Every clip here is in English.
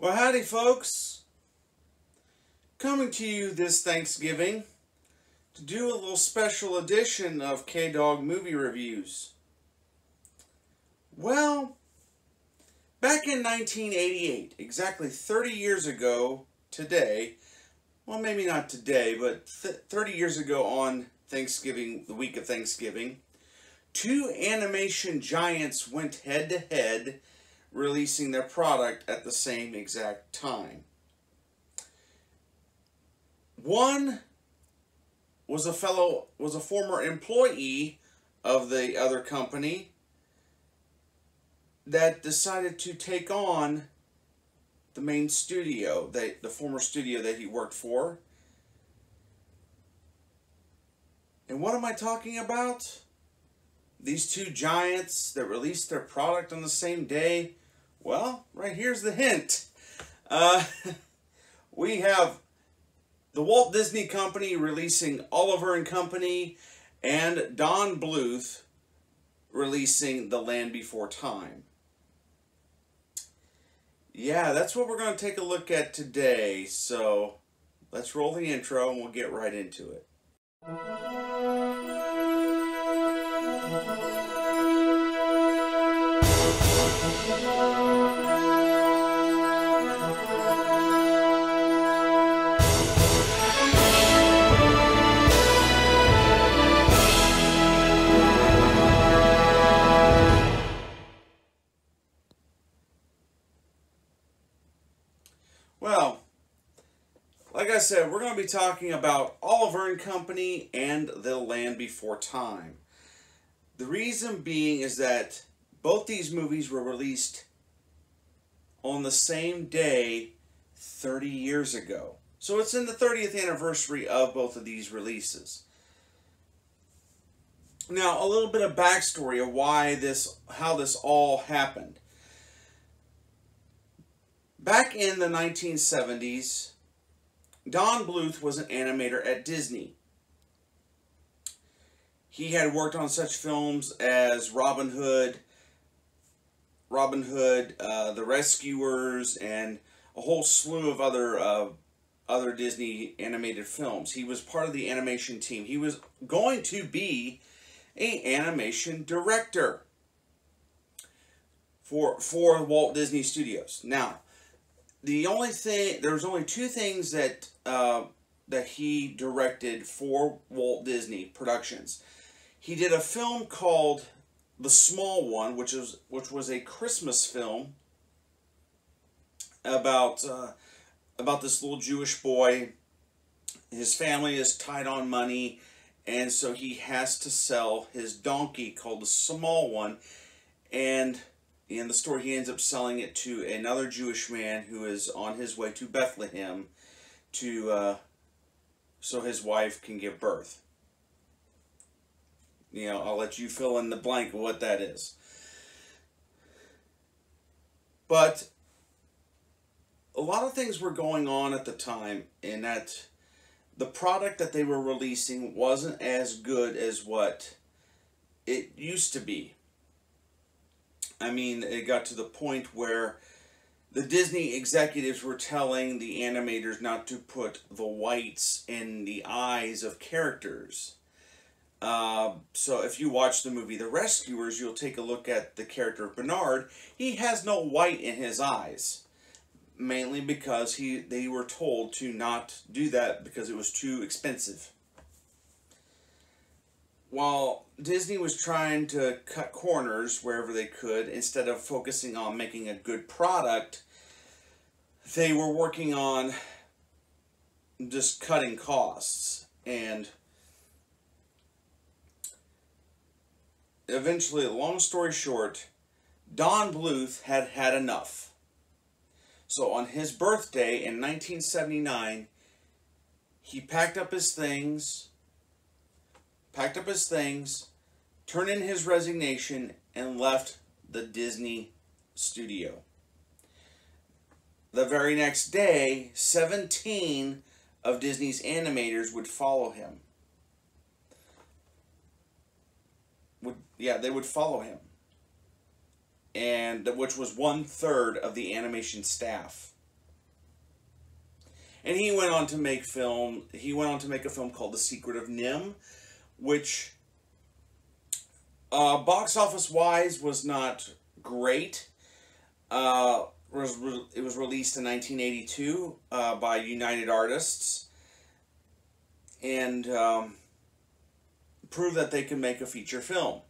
Well, howdy folks. Coming to you this Thanksgiving to do a little special edition of K-Dog Movie Reviews. Well, back in 1988, exactly 30 years ago today, well maybe not today, but 30 years ago on Thanksgiving, the week of Thanksgiving, two animation giants went head to head, releasing their product at the same exact time. One was a former employee of the other company that decided to take on the main studio, the former studio that he worked for. And what am I talking about? These two giants that released their product on the same day. Well, right here's the hint. We have the Walt Disney Company releasing Oliver and Company, and Don Bluth releasing The Land Before Time. Yeah, that's what we're going to take a look at today. So let's roll the intro and we'll get right into it. Well, like I said, we're going to be talking about Oliver and Company and The Land Before Time. The reason being is that both these movies were released on the same day 30 years ago. So it's in the 30th anniversary of both of these releases. Now, a little bit of backstory of how this all happened. Back in the 1970s, Don Bluth was an animator at Disney. He had worked on such films as Robin Hood, The Rescuers, and a whole slew of other Disney animated films. He was part of the animation team. He was going to be an animation director for Walt Disney Studios. Now, there was only two things that he directed for Walt Disney Productions. He did a film called The Small One, which was a Christmas film about this little Jewish boy. His family is tight on money, and so he has to sell his donkey called The Small One, and in the story, he ends up selling it to another Jewish man who is on his way to Bethlehem so his wife can give birth. You know, I'll let you fill in the blank of what that is. But a lot of things were going on at the time, in that the product that they were releasing wasn't as good as what it used to be. I mean, it got to the point where the Disney executives were telling the animators not to put the whites in the eyes of characters. So if you watch the movie The Rescuers, you'll take a look at the character of Bernard. He has no white in his eyes, mainly because they were told to not do that because it was too expensive. While Disney was trying to cut corners wherever they could, instead of focusing on making a good product, they were working on just cutting costs. And eventually, long story short, Don Bluth had had enough. So on his birthday in 1979, he packed up his things, turned in his resignation, and left the Disney studio. The very next day, 17 of Disney's animators would follow him. They would follow him. And which was 1/3 of the animation staff. And he went on to make film. He went on to make a film called The Secret of Nimh, which box office wise was not great. It was released in 1982 by United Artists, and proved that they could make a feature film.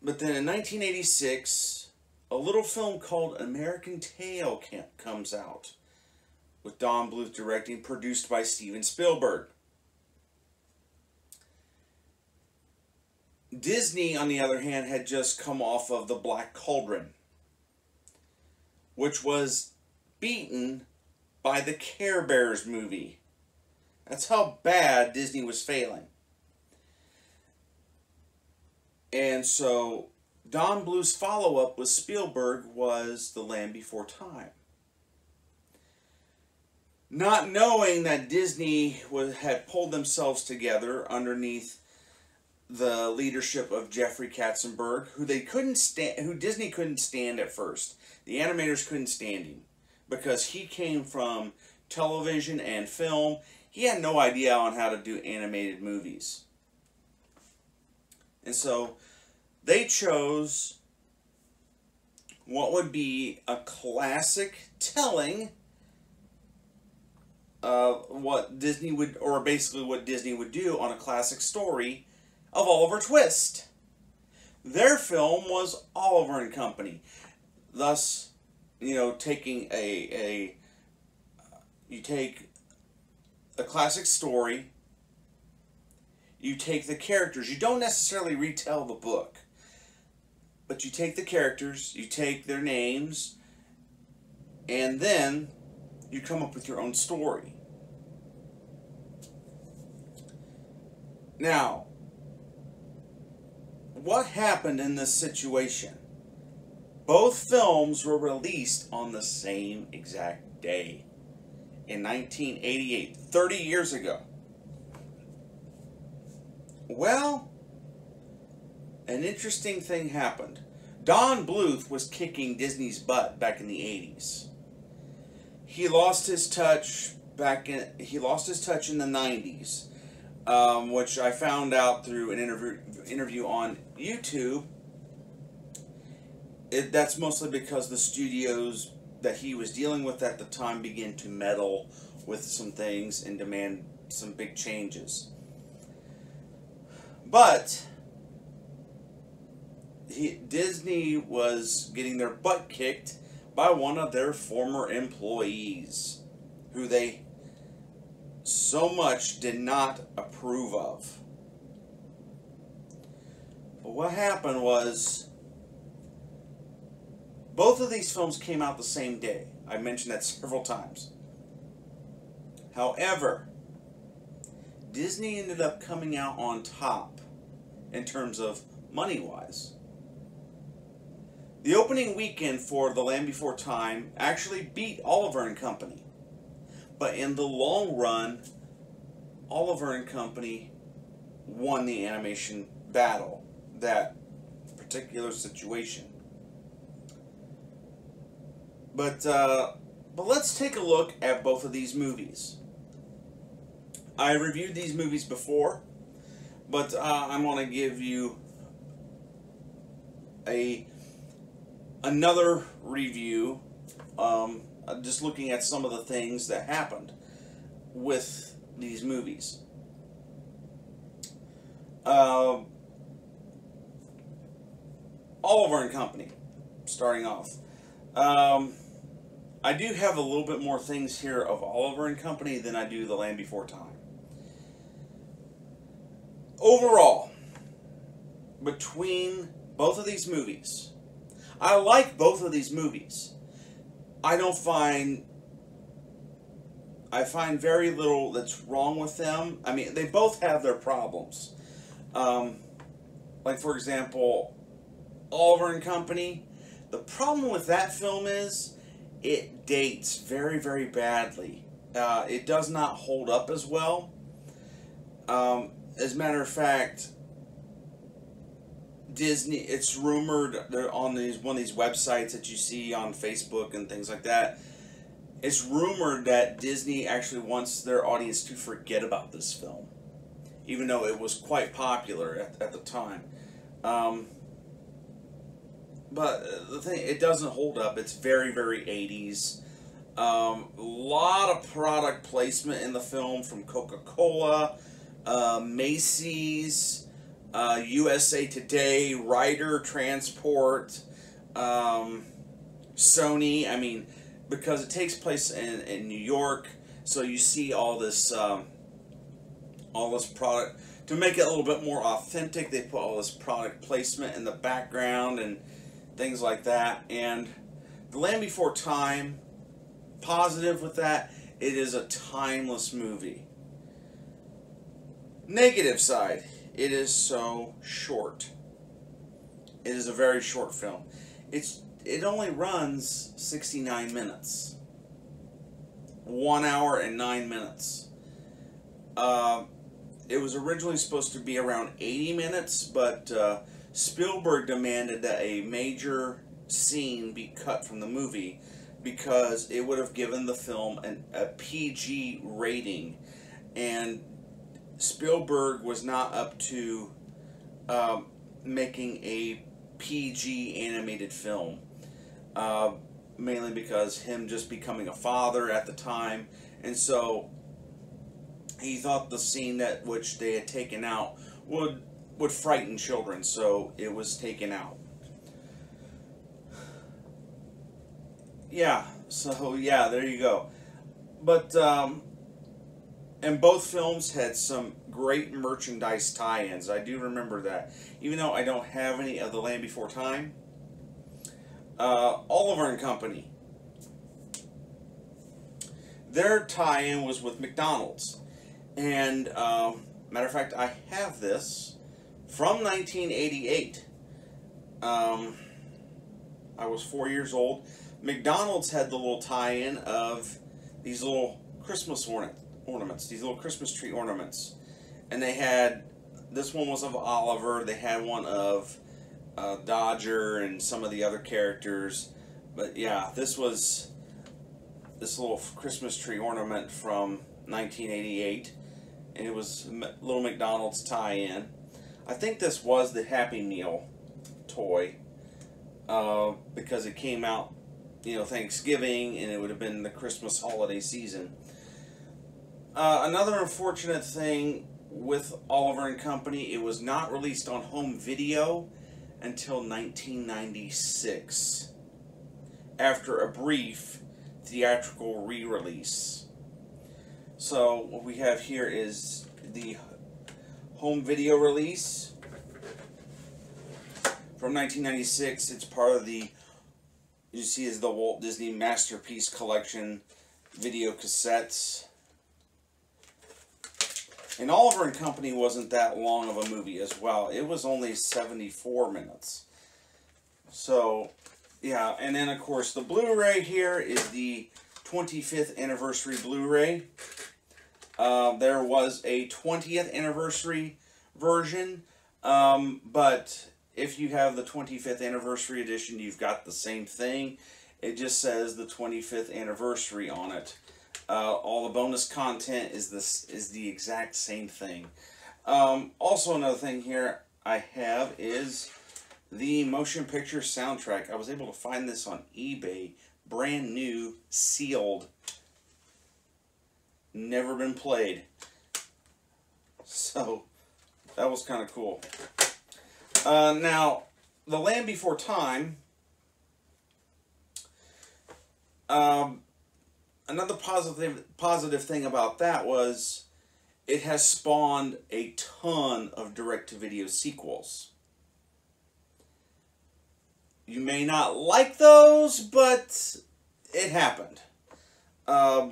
But then in 1986, a little film called American Tail comes out, with Don Bluth directing, produced by Steven Spielberg. Disney, on the other hand, had just come off of The Black Cauldron, which was beaten by the Care Bears movie. That's how bad Disney was failing. And so Don Bluth's follow-up with Spielberg was The Land Before Time. Not knowing that Disney had pulled themselves together underneath the leadership of Jeffrey Katzenberg, who Disney couldn't stand at first. The animators couldn't stand him because he came from television and film. He had no idea on how to do animated movies. And so they chose what would be a classic telling of what Disney would, or basically what Disney would do on a classic story of Oliver Twist. Their film was Oliver and Company. Thus, taking you take a classic story, you take the characters. You don't necessarily retell the book, but you take the characters, you take their names, and then you come up with your own story. Now, what happened in this situation? Both films were released on the same exact day in 1988, 30 years ago. Well, an interesting thing happened. Don Bluth was kicking Disney's butt back in the 80s. He lost his touch in the 90s, which I found out through an interview on YouTube. That's mostly because the studios that he was dealing with at the time began to meddle with some things and demand some big changes. But Disney was getting their butt kicked by one of their former employees, who they so much did not approve of. But what happened was, both of these films came out the same day. I mentioned that several times. However, Disney ended up coming out on top in terms of money-wise. The opening weekend for The Land Before Time actually beat Oliver and Company. But in the long run, Oliver and Company won the animation battle, that particular situation. But let's take a look at both of these movies. I reviewed these movies before, but I'm going to give you another review, just looking at some of the things that happened with these movies. Oliver and Company, starting off. I do have a little bit more things here of Oliver and Company than I do The Land Before Time. Overall, between both of these movies, I like both of these movies. I find very little that's wrong with them. I mean, they both have their problems. Like, for example, Oliver and Company. The problem with that film is it dates very, very badly. It does not hold up as well. As a matter of fact, Disney, it's rumored on one of these websites that you see on Facebook and things like that, It's rumored that Disney actually wants their audience to forget about this film, even though it was quite popular at the time. Um, but the thing, it doesn't hold up. It's very, very 80s. A lot of product placement in the film from Coca-Cola, Macy's, USA Today, Ryder Transport, Sony. I mean, because it takes place in New York, so you see all this product. To make it a little bit more authentic, they put all this product placement in the background and things like that. And The Land Before Time, positive with that, it is a timeless movie. Negative side, it is so short. It is a very short film. It only runs 69 minutes. 1 hour and 9 minutes. It was originally supposed to be around 80 minutes, but Spielberg demanded that a major scene be cut from the movie because it would have given the film a PG rating, and Spielberg was not up to making a PG animated film, mainly because him just becoming a father at the time, and so he thought the scene that which they had taken out would frighten children, so it was taken out. Yeah, so yeah, there you go. But and both films had some great merchandise tie-ins. I do remember that. Even though I don't have any of The Land Before Time, Oliver and Company, their tie-in was with McDonald's. And matter of fact, I have this from 1988. I was 4 years old. McDonald's had the little tie-in of these little Christmas ornaments, these little Christmas tree ornaments. And they had, this one was of Oliver, they had one of Dodger and some of the other characters. But yeah, this was this little Christmas tree ornament from 1988. And it was a little McDonald's tie-in. I think this was the Happy Meal toy, because it came out, Thanksgiving, and it would have been the Christmas holiday season. Another unfortunate thing with Oliver and Company, it was not released on home video until 1996, after a brief theatrical re-release. So what we have here is the home video release from 1996. It's part of the, you see, is the Walt Disney Masterpiece Collection video cassettes. And Oliver and Company wasn't that long of a movie as well. It was only 74 minutes. So, yeah, and then of course the Blu-ray here is the 25th anniversary Blu-ray. There was a 20th anniversary version, but if you have the 25th anniversary edition, you've got the same thing. It just says the 25th anniversary on it. All the bonus content is the exact same thing. Also, another thing here I have is the motion picture soundtrack. I was able to find this on eBay, brand new, sealed, never been played. So that was kind of cool. Now, The Land Before Time. Another positive thing about that was it has spawned a ton of direct-to-video sequels. You may not like those, but it happened. I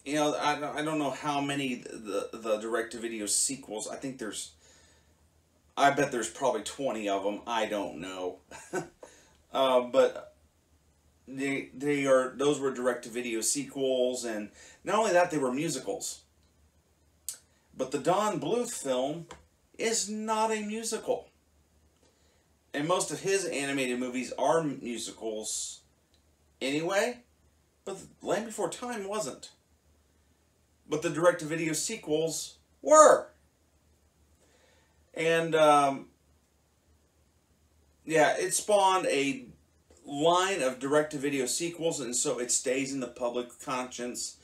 don't know how many the direct-to-video sequels. I bet there's probably 20 of them. I don't know. But those were direct-to-video sequels, and not only that, they were musicals. But the Don Bluth film is not a musical. And most of his animated movies are musicals anyway, but Land Before Time wasn't. But the direct-to-video sequels were. And, yeah, it spawned a line of direct-to-video sequels, and so it stays in the public conscience,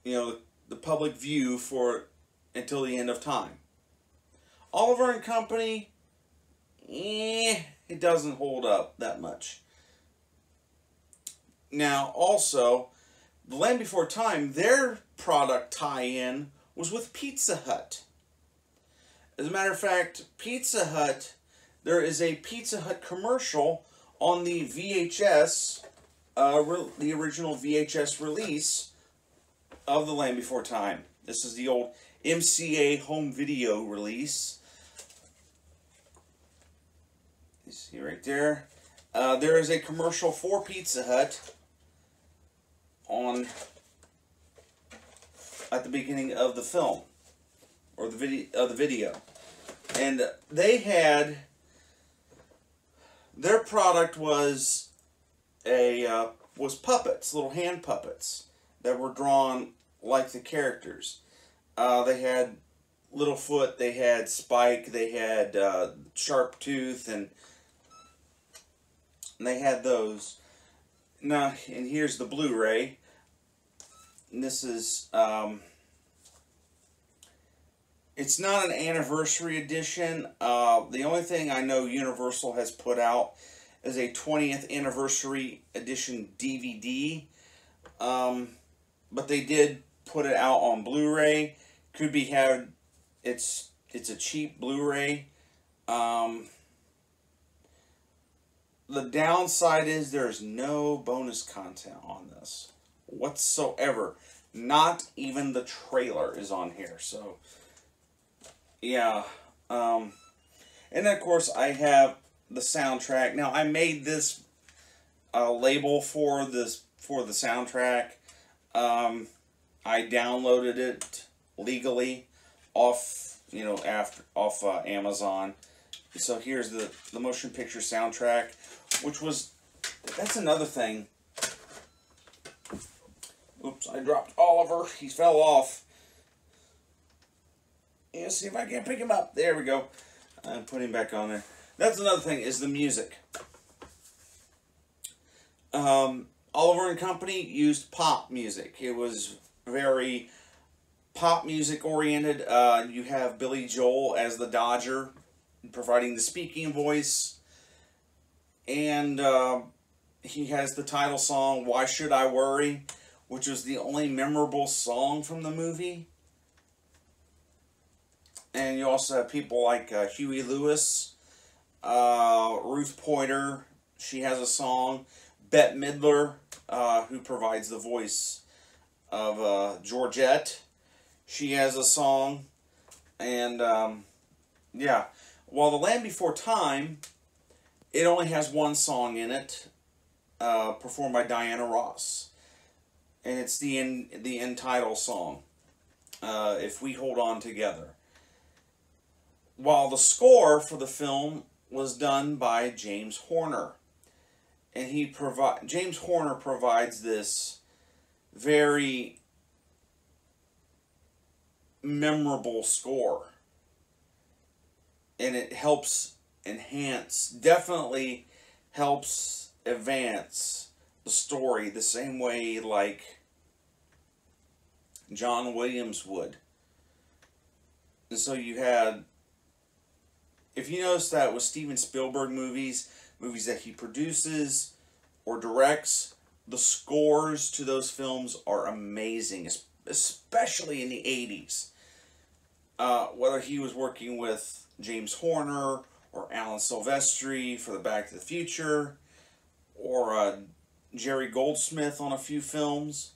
you know, the public view for until the end of time. Oliver and Company, it doesn't hold up that much. Now, also, The Land Before Time, their product tie-in was with Pizza Hut. As a matter of fact, Pizza Hut, there is a Pizza Hut commercial on the VHS, the original VHS release of The Land Before Time. This is the old MCA home video release. You see right there. There is a commercial for Pizza Hut at the beginning of the film, or the video, and they had, their product was puppets, little hand puppets that were drawn like the characters. They had Littlefoot, they had Spike, they had Sharp Tooth, and they had those. Now, and here's the Blu-ray. And this is, it's not an anniversary edition. The only thing I know Universal has put out is a 20th anniversary edition DVD. But they did put it out on Blu-ray. Could be had, it's a cheap Blu-ray. The downside is there's no bonus content on this whatsoever. Not even the trailer is on here. So, yeah. And then, of course, I have the soundtrack. Now, I made this label for the soundtrack. I downloaded it legally off Amazon. So here's the motion picture soundtrack, which was, that's another thing. Oops, I dropped Oliver. He fell off. Let's see if I can pick him up. There we go. I put him back on there. That's another thing, is the music. Oliver and Company used pop music. It was very pop music oriented. You have Billy Joel as the Dodger, providing the speaking voice, and he has the title song, Why Should I Worry, which was the only memorable song from the movie. And you also have people like Huey Lewis, Ruth Pointer, she has a song, Bette Midler, who provides the voice of Georgette, she has a song, and yeah. While The Land Before Time, it only has one song in it, performed by Diana Ross. And it's the end title song, If We Hold On Together. While the score for the film was done by James Horner. And James Horner provides this very memorable score. And it helps enhance, definitely helps advance the story the same way like John Williams would. And so you had, if you notice that with Steven Spielberg movies that he produces or directs, the scores to those films are amazing, especially in the 80s. Whether he was working with James Horner or Alan Silvestri for the Back to the Future, or Jerry Goldsmith on a few films,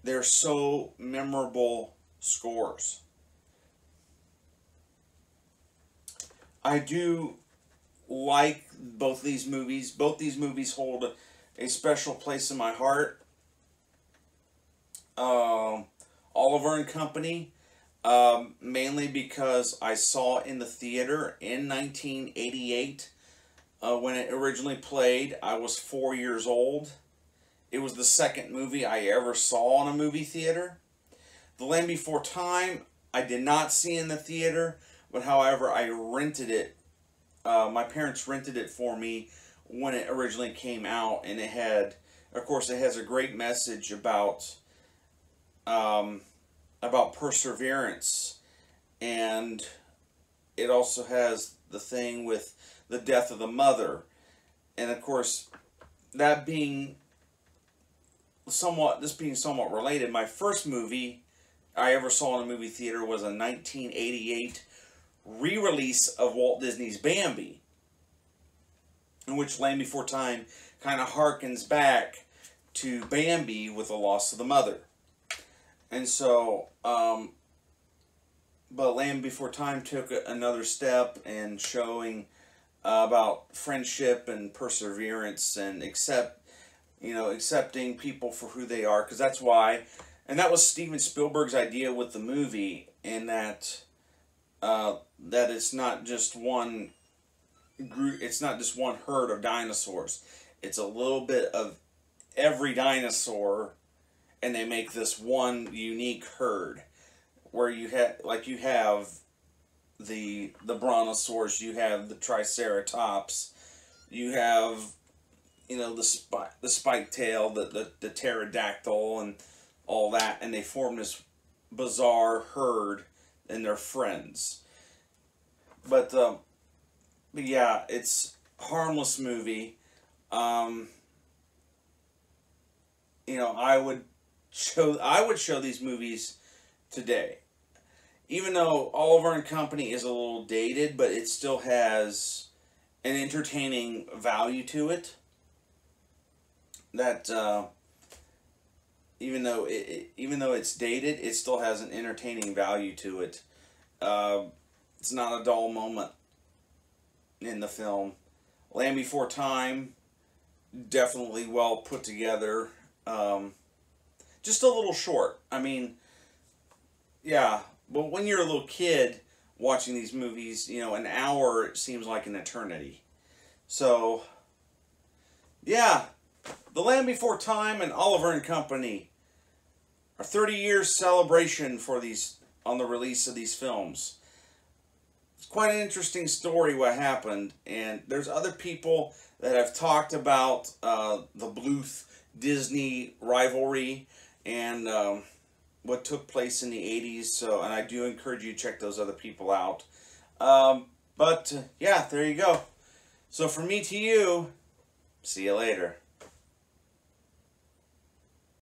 they're so memorable scores. I do like both these movies. Both these movies hold a special place in my heart. Oliver and Company, mainly because I saw it in the theater in 1988 when it originally played. I was 4 years old, it was the second movie I ever saw in a movie theater. The Land Before Time, I did not see in the theater, but however, I rented it. My parents rented it for me when it originally came out, and it had, of course, it has a great message about perseverance, and it also has the thing with the death of the mother, and of course, that being somewhat related. My first movie I ever saw in a movie theater was a 1988 re-release of Walt Disney's Bambi, in which Land Before Time kind of harkens back to Bambi with the loss of the mother. And so, but Land Before Time took another step in showing about friendship and perseverance and accepting people for who they are, because that's why, and that was Steven Spielberg's idea with the movie, in that that it's not just one group, it's not just one herd of dinosaurs. It's a little bit of every dinosaur, and they make this one unique herd, where you have the brontosaurus, you have the triceratops, you have the spike tail, the pterodactyl, and all that, and they form this bizarre herd, and they're friends. But yeah, it's a harmless movie. I would show these movies today, even though Oliver and Company is a little dated, but it still has an entertaining value to it. That even though it's dated, it still has an entertaining value to it. It's not a dull moment in the film. Land Before Time, definitely well put together. Just a little short. I mean, yeah, but when you're a little kid watching these movies, an hour seems like an eternity. So, yeah, The Land Before Time and Oliver and Company, a 30-year celebration on the release of these films. It's quite an interesting story what happened, and there's other people that have talked about the Bluth Disney rivalry and what took place in the 80s. And I do encourage you to check those other people out. Yeah, there you go. So from me to you, see you later.